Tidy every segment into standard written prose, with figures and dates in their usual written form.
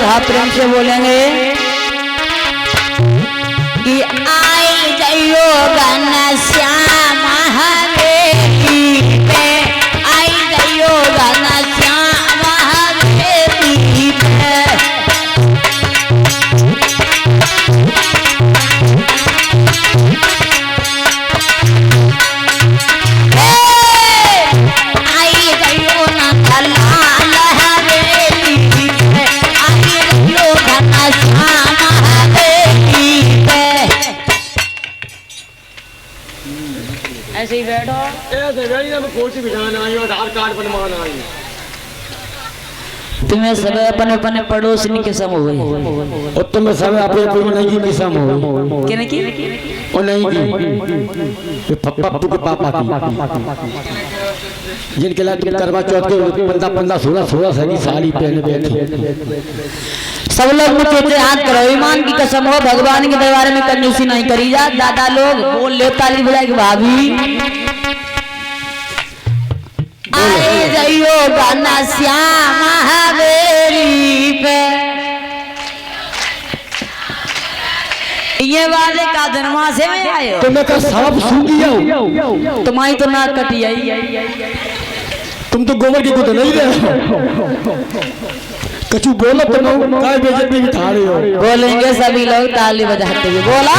हाथ प्रेम से बोलेंगे कि आई जइयो घनश्याम हवेली पे, आई जइयो घनश्याम हवेली पे। ऐसे ही बैठो, कोठी बिठाना आई, आधार कार्ड बनवाना आई। तुम्हें सब अपने अपने पड़ोसी के सम हो गई, और तुम्हें सब अपने अपने नहीं की सम हो कि नहीं की और नहीं की पप्पू के पापा की, जिनके लिए तुम करवा चौथ के 15 16 की साड़ी पहने बैठे। सब लोग मुझे हाथ करो, ईमान की कसम हो भगवान के दरबार में कंजूसी नहीं करी जा। दादा लोग बोल ले, ताली बजाए कि भाभी आए जइयो घनश्याम हवेली पे। ये वाले का जन्मा से में आए हो, तुम्हें का सांप सूंघ गया हो, तुम्हारी तो नाक कटी आई। तुम तो गोबर की गुद नहीं रहे कचू बोलो, तुम काय बेइज्जती की ठाड़े हो। बोलेंगे सभी लोग ताली बजाते हुए, बोला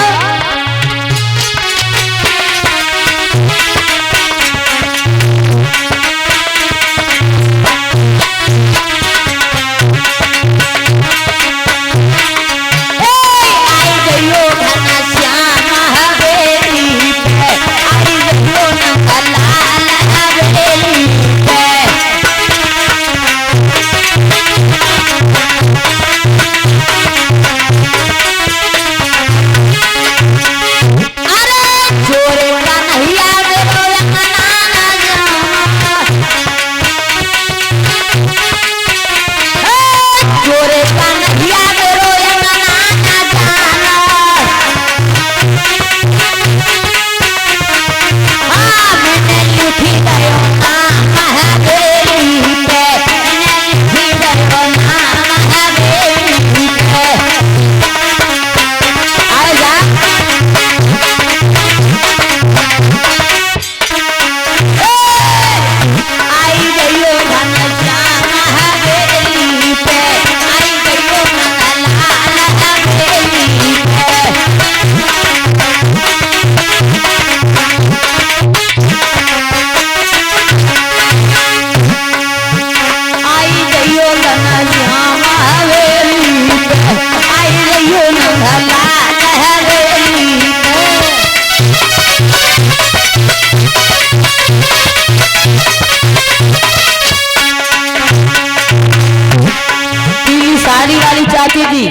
चाची जी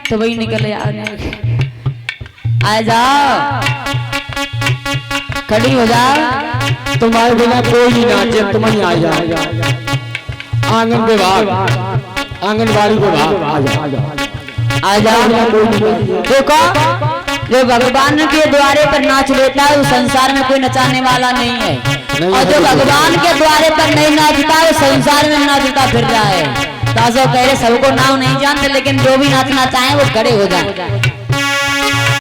तो वही निकले आ जाओ, खड़ी हो जाओ। तुम्हारे बिना कोई नहीं नाचे, तुम ही आ जाओ। आंगन विभाग, आंगनबाड़ी विभाग आ जाओ। देखो जो भगवान के द्वारे पर नाच लेता है, उस संसार में कोई नचाने वाला नहीं है, और जो भगवान के द्वारे पर नहीं नाचता है, संसार में नाचता फिर रहा है। ताज़ो कह रहे सबको नाम नहीं जानते, लेकिन जो भी नाचना चाहे वो खड़े हो जाए।